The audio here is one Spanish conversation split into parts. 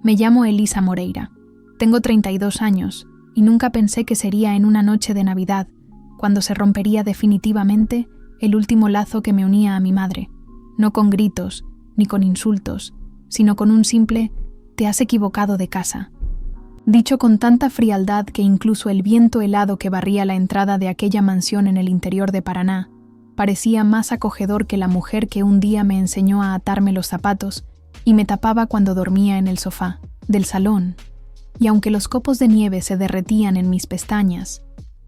Me llamo Elisa Moreira. Tengo 32 años y nunca pensé que sería en una noche de Navidad cuando se rompería definitivamente el último lazo que me unía a mi madre, no con gritos ni con insultos, sino con un simple «te has equivocado de casa», dicho con tanta frialdad que incluso el viento helado que barría la entrada de aquella mansión en el interior de Paraná parecía más acogedor que la mujer que un día me enseñó a atarme los zapatos y me tapaba cuando dormía en el sofá del salón. Y aunque los copos de nieve se derretían en mis pestañas,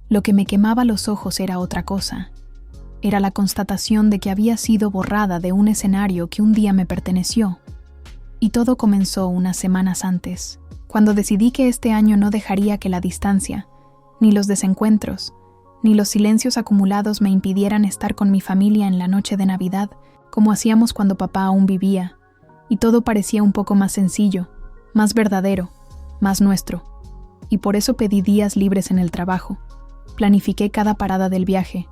lo que me quemaba los ojos era otra cosa. Era la constatación de que había sido borrada de un escenario que un día me perteneció. Y todo comenzó unas semanas antes, cuando decidí que este año no dejaría que la distancia, ni los desencuentros, ni los silencios acumulados me impidieran estar con mi familia en la noche de Navidad, como hacíamos cuando papá aún vivía, y todo parecía un poco más sencillo, más verdadero, más nuestro. Y por eso pedí días libres en el trabajo. Planifiqué cada parada del viaje,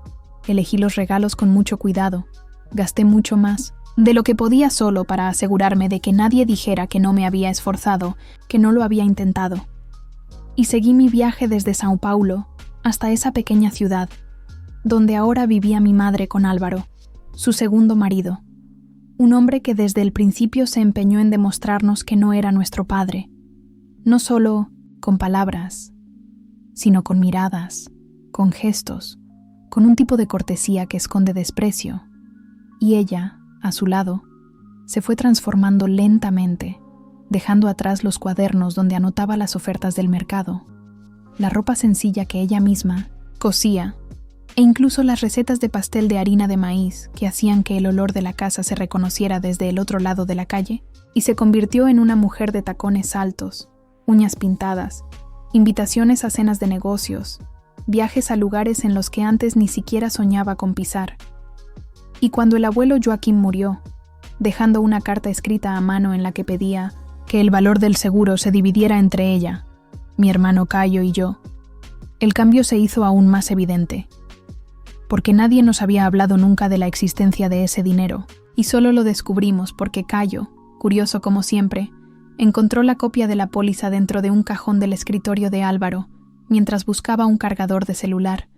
elegí los regalos con mucho cuidado, gasté mucho más de lo que podía solo para asegurarme de que nadie dijera que no me había esforzado, que no lo había intentado. Y seguí mi viaje desde São Paulo hasta esa pequeña ciudad, donde ahora vivía mi madre con Álvaro, su segundo marido, un hombre que desde el principio se empeñó en demostrarnos que no era nuestro padre, no solo con palabras, sino con miradas, con gestos, con un tipo de cortesía que esconde desprecio. Y ella, a su lado, se fue transformando lentamente, dejando atrás los cuadernos donde anotaba las ofertas del mercado, la ropa sencilla que ella misma cosía, e incluso las recetas de pastel de harina de maíz que hacían que el olor de la casa se reconociera desde el otro lado de la calle, y se convirtió en una mujer de tacones altos, uñas pintadas, invitaciones a cenas de negocios, viajes a lugares en los que antes ni siquiera soñaba con pisar. Y cuando el abuelo Joaquín murió, dejando una carta escrita a mano en la que pedía que el valor del seguro se dividiera entre ella, mi hermano Cayo y yo, el cambio se hizo aún más evidente, porque nadie nos había hablado nunca de la existencia de ese dinero, y solo lo descubrimos porque Cayo, curioso como siempre, encontró la copia de la póliza dentro de un cajón del escritorio de Álvaro, mientras buscaba un cargador de celular,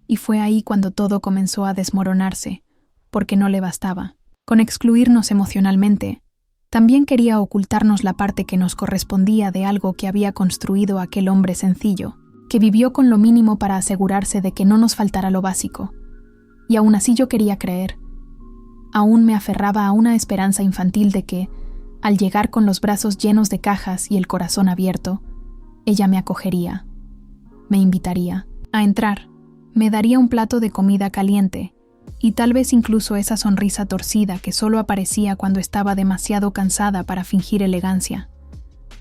y fue ahí cuando todo comenzó a desmoronarse, porque no le bastaba con excluirnos emocionalmente. También quería ocultarnos la parte que nos correspondía de algo que había construido aquel hombre sencillo, que vivió con lo mínimo para asegurarse de que no nos faltara lo básico. Y aún así yo quería creer. Aún me aferraba a una esperanza infantil de que, al llegar con los brazos llenos de cajas y el corazón abierto, ella me acogería, me invitaría a entrar, me daría un plato de comida caliente y tal vez incluso esa sonrisa torcida que solo aparecía cuando estaba demasiado cansada para fingir elegancia.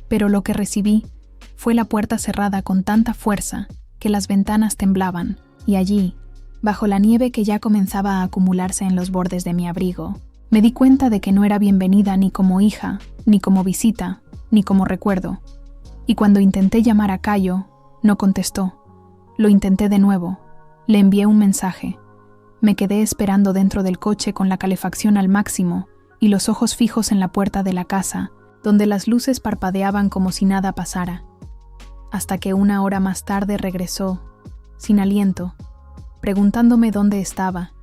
Pero lo que recibí fue la puerta cerrada con tanta fuerza que las ventanas temblaban, y allí, bajo la nieve que ya comenzaba a acumularse en los bordes de mi abrigo, me di cuenta de que no era bienvenida ni como hija, ni como visita, ni como recuerdo. Y cuando intenté llamar a Cayo, no contestó. Lo intenté de nuevo. Le envié un mensaje. Me quedé esperando dentro del coche con la calefacción al máximo y los ojos fijos en la puerta de la casa, donde las luces parpadeaban como si nada pasara. Hasta que una hora más tarde regresó, sin aliento, preguntándome dónde estaba,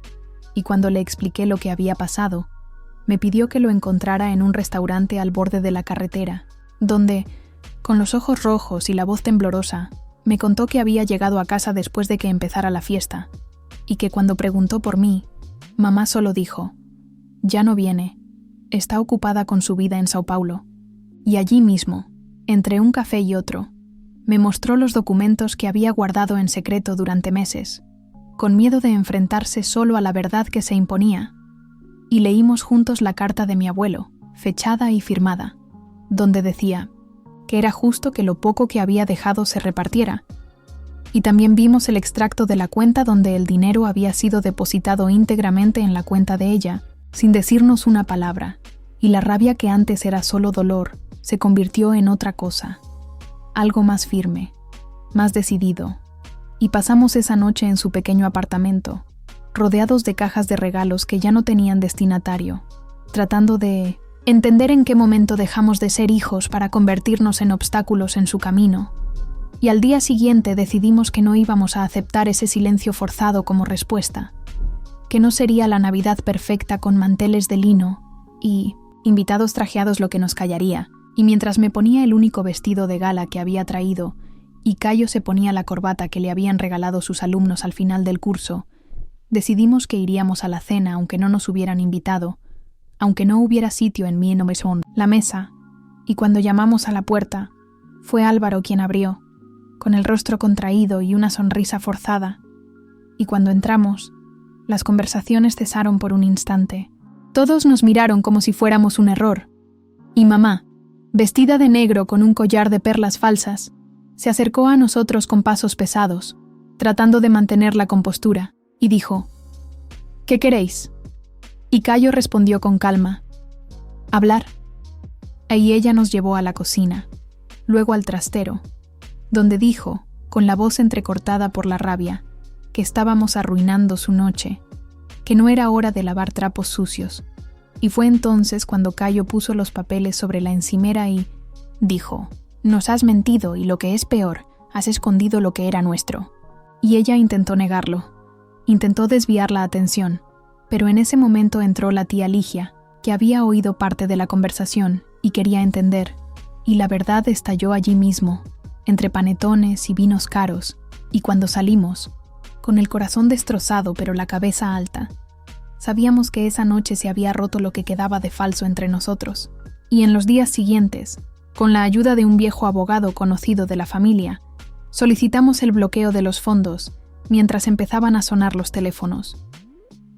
y cuando le expliqué lo que había pasado, me pidió que lo encontrara en un restaurante al borde de la carretera, donde, con los ojos rojos y la voz temblorosa, me contó que había llegado a casa después de que empezara la fiesta, y que cuando preguntó por mí, mamá solo dijo, «Ya no viene, está ocupada con su vida en São Paulo». Y allí mismo, entre un café y otro, me mostró los documentos que había guardado en secreto durante meses, con miedo de enfrentarse solo a la verdad que se imponía, y leímos juntos la carta de mi abuelo, fechada y firmada, donde decía que era justo que lo poco que había dejado se repartiera, y también vimos el extracto de la cuenta donde el dinero había sido depositado íntegramente en la cuenta de ella, sin decirnos una palabra, y la rabia que antes era solo dolor se convirtió en otra cosa, algo más firme, más decidido, y pasamos esa noche en su pequeño apartamento, rodeados de cajas de regalos que ya no tenían destinatario, tratando de entender en qué momento dejamos de ser hijos para convertirnos en obstáculos en su camino, y al día siguiente decidimos que no íbamos a aceptar ese silencio forzado como respuesta, que no sería la Navidad perfecta con manteles de lino y invitados trajeados lo que nos callaría, y mientras me ponía el único vestido de gala que había traído y Cayo se ponía la corbata que le habían regalado sus alumnos al final del curso, decidimos que iríamos a la cena aunque no nos hubieran invitado, aunque no hubiera sitio en mi maison, la mesa, y cuando llamamos a la puerta, fue Álvaro quien abrió, con el rostro contraído y una sonrisa forzada, y cuando entramos, las conversaciones cesaron por un instante. Todos nos miraron como si fuéramos un error, y mamá, vestida de negro con un collar de perlas falsas, se acercó a nosotros con pasos pesados, tratando de mantener la compostura, y dijo: «¿Qué queréis?». Y Cayo respondió con calma: «Hablar». Y ella nos llevó a la cocina, luego al trastero, donde dijo, con la voz entrecortada por la rabia, que estábamos arruinando su noche, que no era hora de lavar trapos sucios, y fue entonces cuando Cayo puso los papeles sobre la encimera y dijo: «Nos has mentido y lo que es peor, has escondido lo que era nuestro». Y ella intentó negarlo, intentó desviar la atención, pero en ese momento entró la tía Ligia, que había oído parte de la conversación y quería entender, y la verdad estalló allí mismo, entre panetones y vinos caros, y cuando salimos, con el corazón destrozado pero la cabeza alta, sabíamos que esa noche se había roto lo que quedaba de falso entre nosotros, y en los días siguientes, con la ayuda de un viejo abogado conocido de la familia, solicitamos el bloqueo de los fondos mientras empezaban a sonar los teléfonos.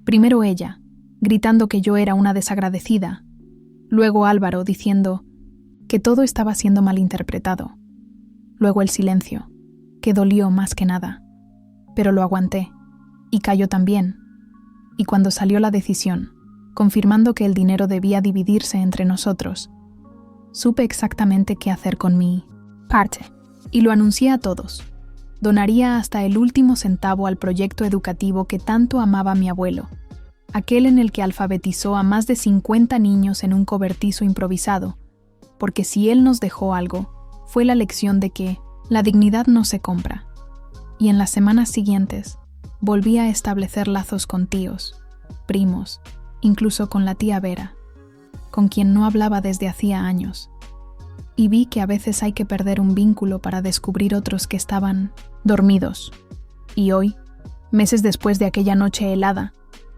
Primero ella, gritando que yo era una desagradecida, luego Álvaro diciendo que todo estaba siendo malinterpretado, luego el silencio, que dolió más que nada, pero lo aguanté, y Cayo también, y cuando salió la decisión, confirmando que el dinero debía dividirse entre nosotros, supe exactamente qué hacer con mi parte, y lo anuncié a todos. Donaría hasta el último centavo al proyecto educativo que tanto amaba mi abuelo, aquel en el que alfabetizó a más de 50 niños en un cobertizo improvisado, porque si él nos dejó algo, fue la lección de que la dignidad no se compra. Y en las semanas siguientes, volví a establecer lazos con tíos, primos, incluso con la tía Vera, con quien no hablaba desde hacía años. Y vi que a veces hay que perder un vínculo para descubrir otros que estaban dormidos. Y hoy, meses después de aquella noche helada,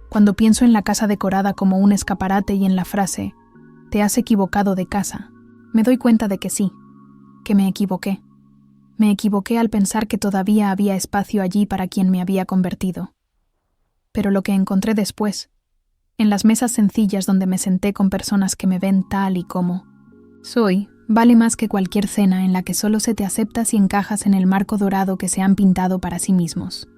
cuando pienso en la casa decorada como un escaparate y en la frase «te has equivocado de casa», me doy cuenta de que sí, que me equivoqué. Me equivoqué al pensar que todavía había espacio allí para quien me había convertido. Pero lo que encontré después, en las mesas sencillas donde me senté con personas que me ven tal y como soy, vale más que cualquier cena en la que solo se te acepta si encajas en el marco dorado que se han pintado para sí mismos.